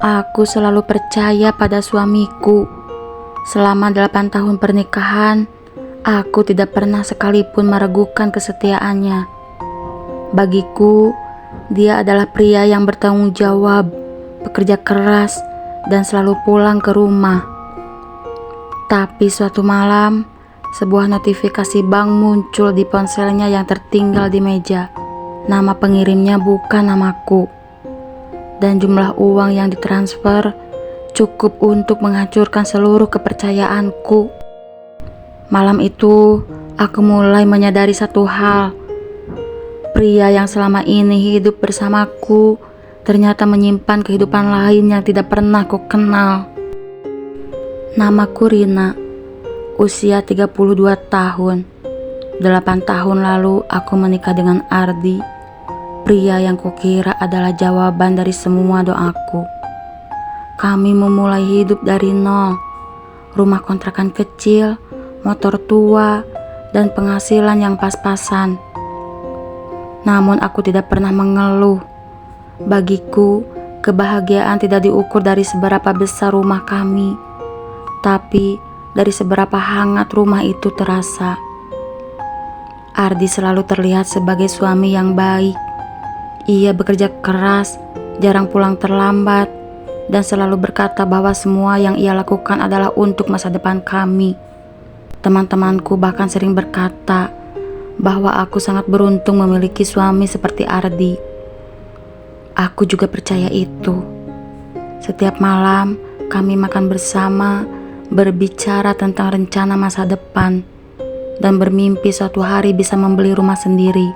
Aku selalu percaya pada suamiku. Selama 8 tahun pernikahan, aku tidak pernah sekalipun meragukan kesetiaannya. Bagiku, dia adalah pria yang bertanggung jawab, bekerja keras, dan selalu pulang ke rumah. Tapi suatu malam, sebuah notifikasi bank muncul di ponselnya yang tertinggal di meja. Nama pengirimnya bukan namaku. Dan jumlah uang yang ditransfer cukup untuk menghancurkan seluruh kepercayaanku. Malam itu, aku mulai menyadari satu hal. Pria yang selama ini hidup bersamaku ternyata menyimpan kehidupan lain yang tidak pernah ku kenal. Namaku Rina, usia 32 tahun. 8 tahun lalu aku menikah dengan Ardi, pria yang kukira adalah jawaban dari semua doaku. Kami memulai hidup dari nol, rumah kontrakan kecil, motor tua, dan penghasilan yang pas-pasan. Namun aku tidak pernah mengeluh. Bagiku, kebahagiaan tidak diukur dari seberapa besar rumah kami, tapi dari seberapa hangat rumah itu terasa. Ardi selalu terlihat sebagai suami yang baik. Ia bekerja keras, jarang pulang terlambat, dan selalu berkata bahwa semua yang ia lakukan adalah untuk masa depan kami. Teman-temanku bahkan sering berkata bahwa aku sangat beruntung memiliki suami seperti Ardi. Aku juga percaya itu. Setiap malam kami makan bersama, berbicara tentang rencana masa depan, dan bermimpi suatu hari bisa membeli rumah sendiri.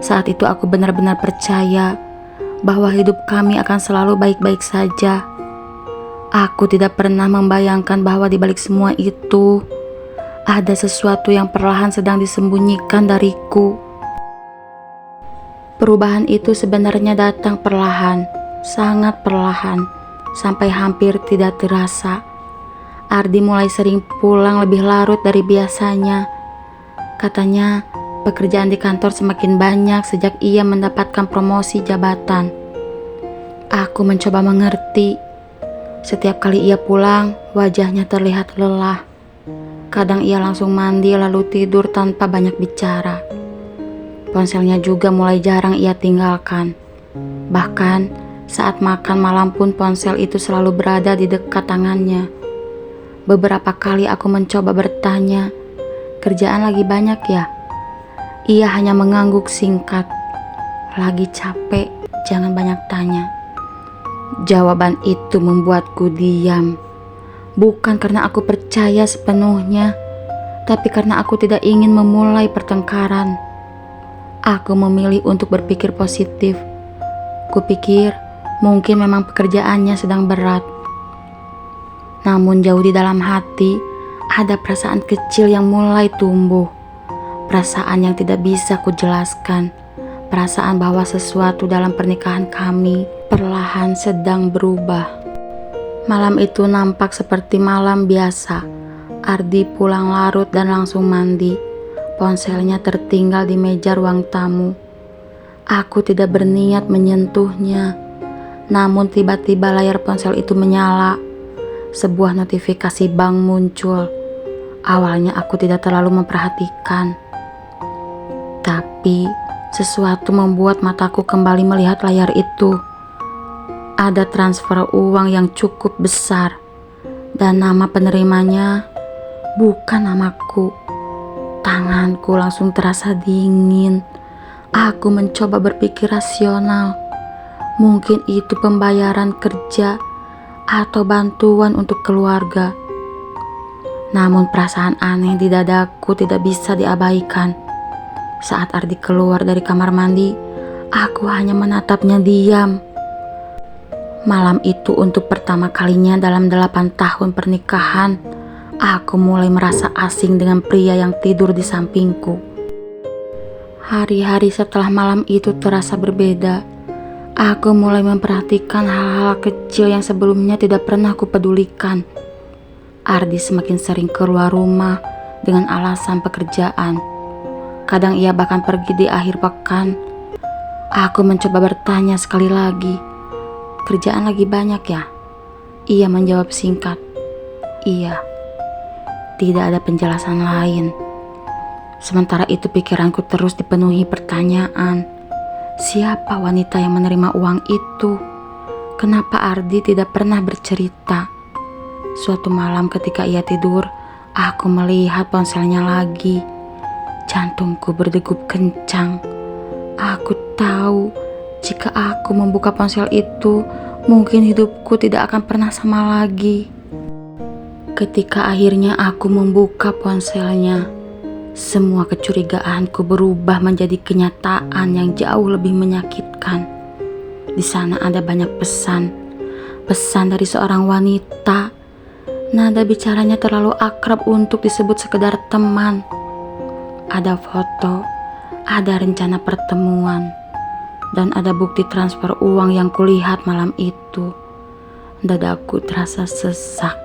Saat itu aku benar-benar percaya bahwa hidup kami akan selalu baik-baik saja. Aku tidak pernah membayangkan bahwa di balik semua itu ada sesuatu yang perlahan sedang disembunyikan dariku. Perubahan itu sebenarnya datang perlahan, sangat perlahan, sampai hampir tidak terasa. Ardi mulai sering pulang lebih larut dari biasanya. Katanya, pekerjaan di kantor semakin banyak sejak ia mendapatkan promosi jabatan. Aku mencoba mengerti. Setiap kali ia pulang, wajahnya terlihat lelah. Kadang ia langsung mandi lalu tidur tanpa banyak bicara. Ponselnya juga mulai jarang ia tinggalkan. Bahkan saat makan malam pun ponsel itu selalu berada di dekat tangannya. Beberapa kali aku mencoba bertanya, "Kerjaan lagi banyak ya?" Ia hanya mengangguk singkat, "Lagi capek, jangan banyak tanya." Jawaban itu membuatku diam. Bukan karena aku percaya sepenuhnya, tapi karena aku tidak ingin memulai pertengkaran. Aku memilih untuk berpikir positif. Kupikir mungkin memang pekerjaannya sedang berat. Namun jauh di dalam hati ada perasaan kecil yang mulai tumbuh. Perasaan yang tidak bisa kujelaskan. Perasaan bahwa sesuatu dalam pernikahan kami perlahan sedang berubah. Malam itu nampak seperti malam biasa. Ardi pulang larut dan langsung mandi. Ponselnya tertinggal di meja ruang tamu. Aku tidak berniat menyentuhnya. Namun tiba-tiba layar ponsel itu menyala. Sebuah notifikasi bank muncul. Awalnya aku tidak terlalu memperhatikan. Tapi sesuatu membuat mataku kembali melihat layar itu. Ada transfer uang yang cukup besar. Dan nama penerimanya bukan namaku. Tanganku langsung terasa dingin. Aku mencoba berpikir rasional. Mungkin itu pembayaran kerja atau bantuan untuk keluarga. Namun perasaan aneh di dadaku tidak bisa diabaikan. Saat Ardi keluar dari kamar mandi, aku hanya menatapnya diam. Malam itu untuk pertama kalinya dalam 8 tahun pernikahan, aku mulai merasa asing dengan pria yang tidur di sampingku. Hari-hari setelah malam itu terasa berbeda. Aku mulai memperhatikan hal-hal kecil yang sebelumnya tidak pernah kupedulikan. Ardi semakin sering keluar rumah dengan alasan pekerjaan. Kadang ia bahkan pergi di akhir pekan. Aku mencoba bertanya sekali lagi, kerjaan lagi banyak ya? Ia menjawab singkat. Iya. Tidak ada penjelasan lain. Sementara itu pikiranku terus dipenuhi pertanyaan. Siapa wanita yang menerima uang itu? Kenapa Ardi tidak pernah bercerita? Suatu malam ketika ia tidur, aku melihat ponselnya lagi. Jantungku berdegup kencang. Aku tahu jika aku membuka ponsel itu, mungkin hidupku tidak akan pernah sama lagi. Ketika akhirnya aku membuka ponselnya, semua kecurigaanku berubah menjadi kenyataan yang jauh lebih menyakitkan. Di sana ada banyak pesan dari seorang wanita. Nada bicaranya terlalu akrab untuk disebut sekedar teman. Ada foto, ada rencana pertemuan, dan ada bukti transfer uang yang kulihat malam itu. Dadaku terasa sesak.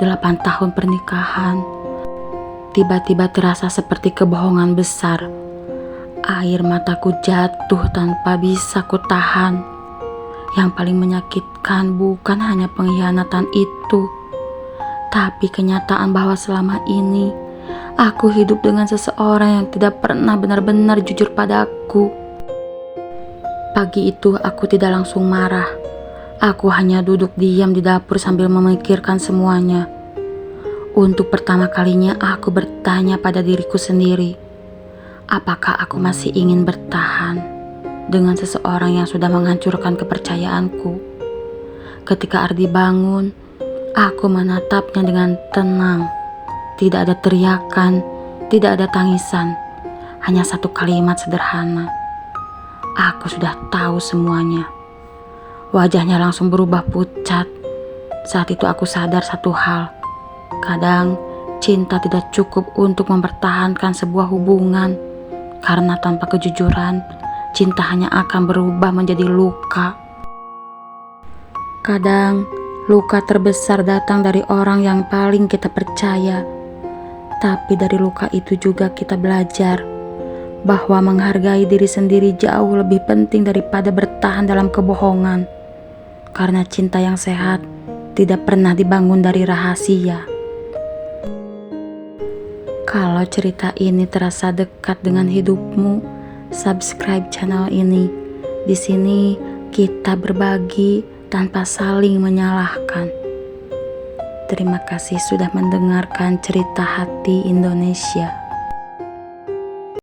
8 tahun pernikahan tiba-tiba terasa seperti kebohongan besar. Air mataku jatuh tanpa bisa kutahan. Yang paling menyakitkan bukan hanya pengkhianatan itu, tapi kenyataan bahwa selama ini aku hidup dengan seseorang yang tidak pernah benar-benar jujur padaku. Pagi itu aku tidak langsung marah. Aku hanya duduk diam di dapur sambil memikirkan semuanya. Untuk pertama kalinya aku bertanya pada diriku sendiri, apakah aku masih ingin bertahan dengan seseorang yang sudah menghancurkan kepercayaanku? Ketika Ardi bangun, aku menatapnya dengan tenang. Tidak ada teriakan, tidak ada tangisan, hanya satu kalimat sederhana. Aku sudah tahu semuanya. Wajahnya langsung berubah pucat. Saat itu aku sadar satu hal. Kadang cinta tidak cukup untuk mempertahankan sebuah hubungan, karena tanpa kejujuran, cinta hanya akan berubah menjadi luka. Kadang luka terbesar datang dari orang yang paling kita percaya. Tapi dari luka itu juga kita belajar bahwa menghargai diri sendiri jauh lebih penting daripada bertahan dalam kebohongan. Karena cinta yang sehat tidak pernah dibangun dari rahasia. Kalau cerita ini terasa dekat dengan hidupmu, subscribe channel ini. Di sini kita berbagi tanpa saling menyalahkan. Terima kasih sudah mendengarkan cerita hati Indonesia.